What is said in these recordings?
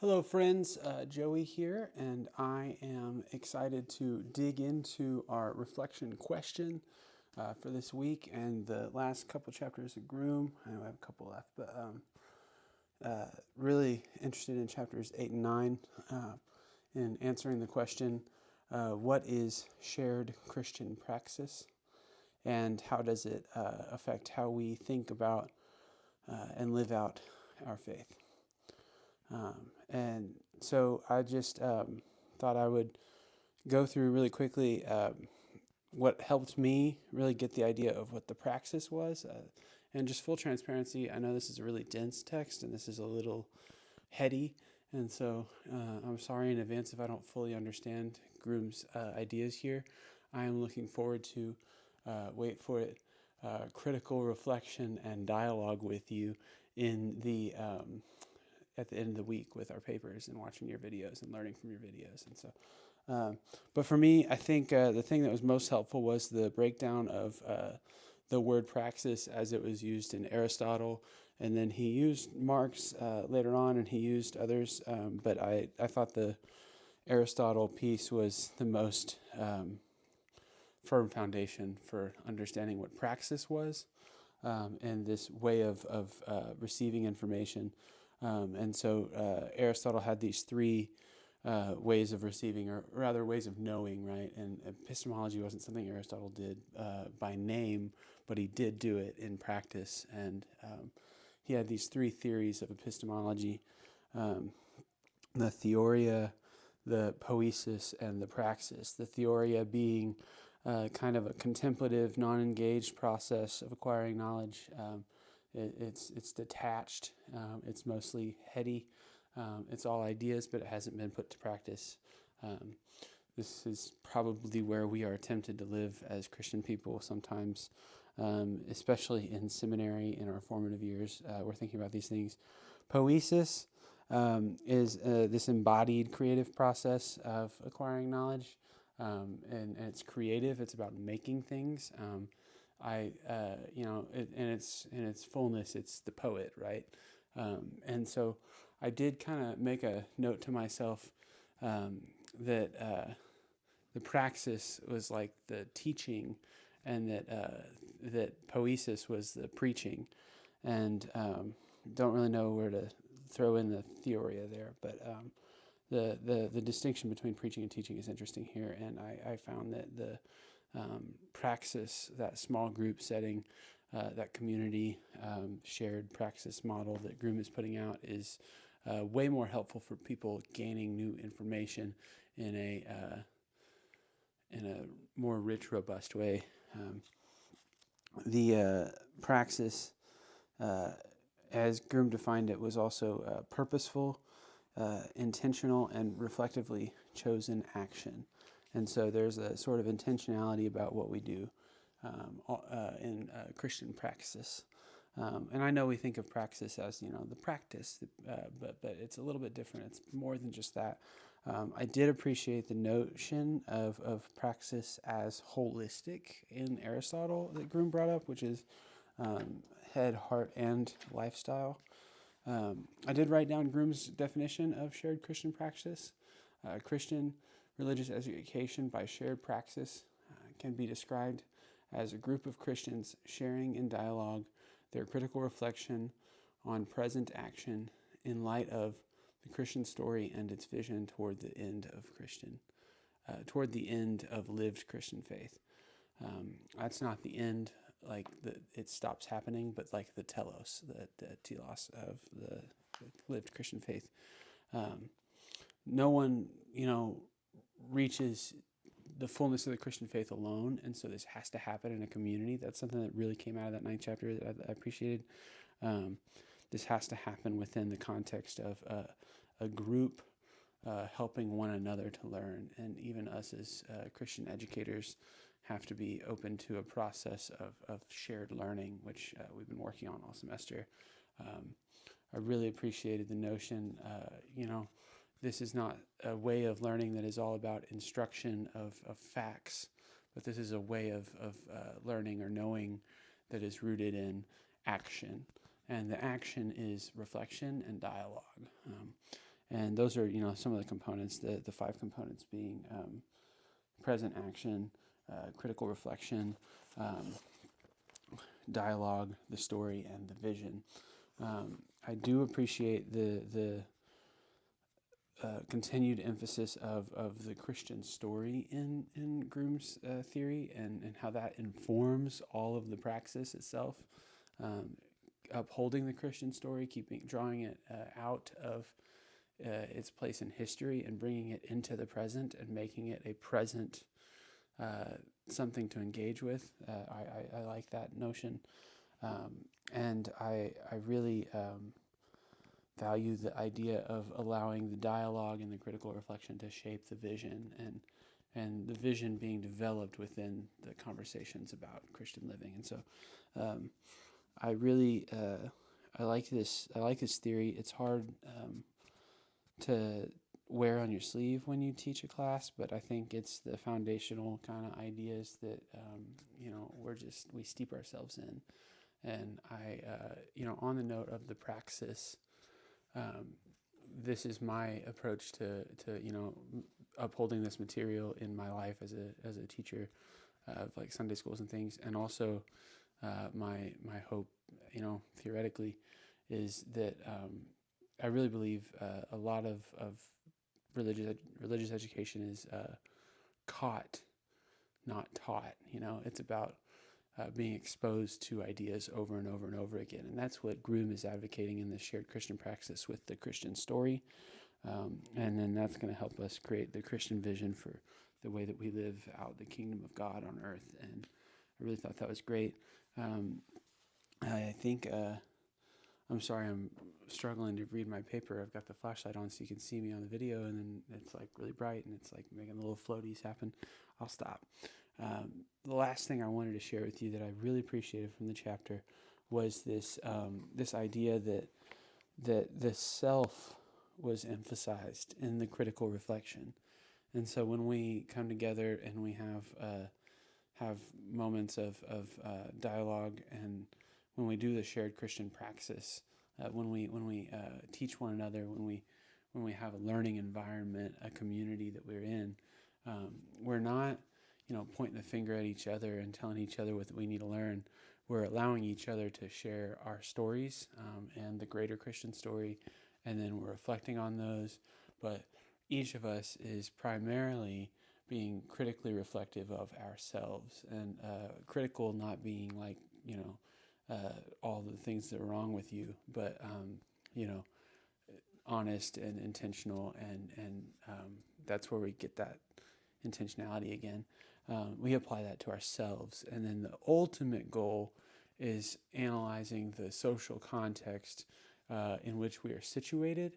Hello, friends. Joey here, and I am excited to dig into our reflection question for this week and the last couple chapters of Groome. I know I have a couple left, but really interested in chapters 8 and 9 in answering the question what is shared Christian praxis, and how does it affect how we think about and live out our faith? And so I just thought I would go through really quickly what helped me really get the idea of what the praxis was. And just full transparency, I know this is a really dense text and this is a little heady. And so I'm sorry in advance if I don't fully understand Groome's ideas here. I am looking forward to, wait for it, critical reflection and dialogue with you in the at the end of the week with our papers and watching your videos and learning from your videos. And so, but for me, I think the thing that was most helpful was the breakdown of the word praxis as it was used in Aristotle. And then he used Marx later on, and he used others. But I thought the Aristotle piece was the most firm foundation for understanding what praxis was, and this way of receiving information. And so Aristotle had these three ways of receiving, or rather ways of knowing, right? And epistemology wasn't something Aristotle did by name, but he did do it in practice. And he had these three theories of epistemology: the theoria, the poiesis, and the praxis. The theoria being kind of a contemplative, non-engaged process of acquiring knowledge. It's detached. It's mostly heady. It's all ideas, but it hasn't been put to practice. This is probably where we are tempted to live as Christian people sometimes, especially in seminary in our formative years. We're thinking about these things. Poiesis is this embodied creative process of acquiring knowledge, and it's creative. It's about making things. In its fullness, it's the poet, right? And so I did kind of make a note to myself that the praxis was like the teaching, and that poiesis was the preaching. And don't really know where to throw in the theoria there, but the distinction between preaching and teaching is interesting here. And I found that the praxis, that small group setting, that community shared praxis model that Groome is putting out, is way more helpful for people gaining new information in a more rich, robust way. The praxis, as Groome defined it, was also purposeful, intentional, and reflectively chosen action. And so there's a sort of intentionality about what we do in Christian praxis. And I know we think of praxis as, the practice, but it's a little bit different. It's more than just that. I did appreciate the notion of praxis as holistic in Aristotle that Groome brought up, which is head, heart, and lifestyle. I did write down Groome's definition of shared Christian praxis. Christian religious education by shared praxis can be described as a group of Christians sharing in dialogue their critical reflection on present action in light of the Christian story and its vision toward the end of lived Christian faith. That's not the end, like it stops happening, but like the telos, the telos of the lived Christian faith. No one, reaches the fullness of the Christian faith alone, and so this has to happen in a community. That's something that really came out of that 9th chapter that I appreciated. This has to happen within the context of a group helping one another to learn, and even us as Christian educators have to be open to a process of shared learning, which we've been working on all semester. I really appreciated the notion, this is not a way of learning that is all about instruction of facts, but this is a way of learning or knowing that is rooted in action. And the action is reflection and dialogue. And those are, some of the components, the five components being present action, critical reflection, dialogue, the story, and the vision. I do appreciate the continued emphasis of the Christian story in Groome's theory, and how that informs all of the praxis itself. Upholding the Christian story, drawing it out of its place in history and bringing it into the present and making it a present something to engage with. I like that notion, and I really value the idea of allowing the dialogue and the critical reflection to shape the vision, and the vision being developed within the conversations about Christian living. And so I really I like this theory. It's hard to wear on your sleeve when you teach a class, but I think it's the foundational kind of ideas that we steep ourselves in. And I on the note of the praxis, this is my approach to upholding this material in my life as a teacher of like Sunday schools and things. And also my hope, theoretically, is that I really believe a lot of religious education is caught, not taught. It's about being exposed to ideas over and over and over again. And that's what Groome is advocating in the shared Christian praxis with the Christian story. And then that's going to help us create the Christian vision for the way that we live out the kingdom of God on earth. And I really thought that was great. I think, I'm sorry, I'm struggling to read my paper. I've got the flashlight on so you can see me on the video, and then it's like really bright and it's like making little floaties happen. I'll stop. The last thing I wanted to share with you that I really appreciated from the chapter was this idea that the self was emphasized in the critical reflection. And so when we come together and we have moments of dialogue, and when we do the shared Christian praxis, when we teach one another, when we have a learning environment, a community that we're in, we're not pointing the finger at each other and telling each other what we need to learn. We're allowing each other to share our stories and the greater Christian story, and then we're reflecting on those. But each of us is primarily being critically reflective of ourselves, and critical not being like, all the things that are wrong with you, but, honest and intentional, and that's where we get that intentionality again. We apply that to ourselves, and then the ultimate goal is analyzing the social context in which we are situated.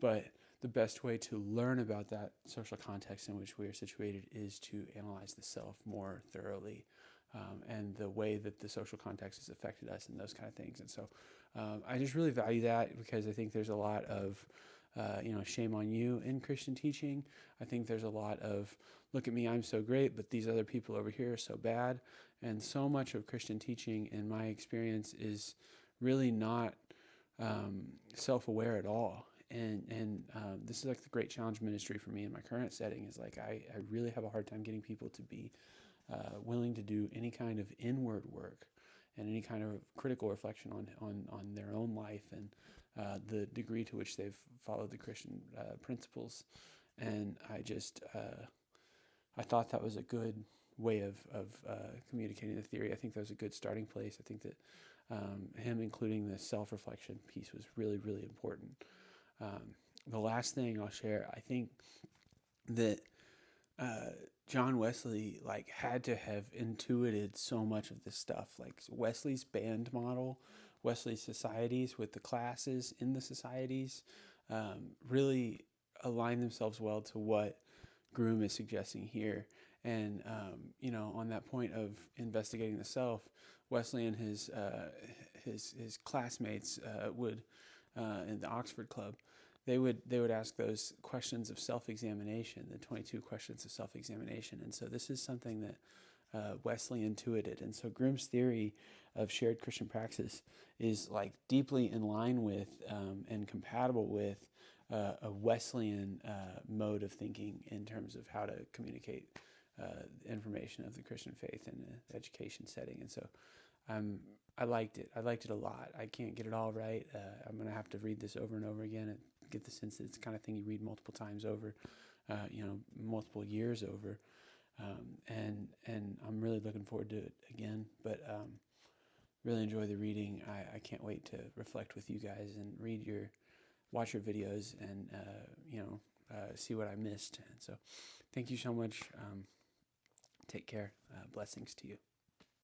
But the best way to learn about that social context in which we are situated is to analyze the self more thoroughly, and the way that the social context has affected us and those kind of things. And so I just really value that, because I think there's a lot of shame on you in Christian teaching. I think there's a lot of, look at me, I'm so great, but these other people over here are so bad. And so much of Christian teaching, in my experience, is really not self-aware at all. And this is like the great challenge ministry for me in my current setting, is like I really have a hard time getting people to be willing to do any kind of inward work and any kind of critical reflection on their own life and the degree to which they've followed the Christian principles. And I thought that was a good way of communicating the theory. I think that was a good starting place. I think that him including the self-reflection piece was really, really important. The last thing I'll share, I think that John Wesley had to have intuited so much of this stuff. Like Wesley's band model, Wesley's societies with the classes in the societies really align themselves well to what Groome is suggesting here. And on that point of investigating the self, Wesley and his classmates would in the Oxford Club, they would ask those questions of self-examination, the 22 questions of self-examination. And so this is something that Wesley intuited. And so Groome's theory of shared Christian praxis is like deeply in line with and compatible with a Wesleyan mode of thinking in terms of how to communicate information of the Christian faith in an education setting. And so I liked it. I liked it a lot. I can't get it all right. I'm going to have to read this over and over again and get the sense that it's the kind of thing you read multiple times over, multiple years over. And I'm really looking forward to it again. But really enjoy the reading. I can't wait to reflect with you guys and watch your videos and see what I missed. And so, thank you so much. Take care. Blessings to you.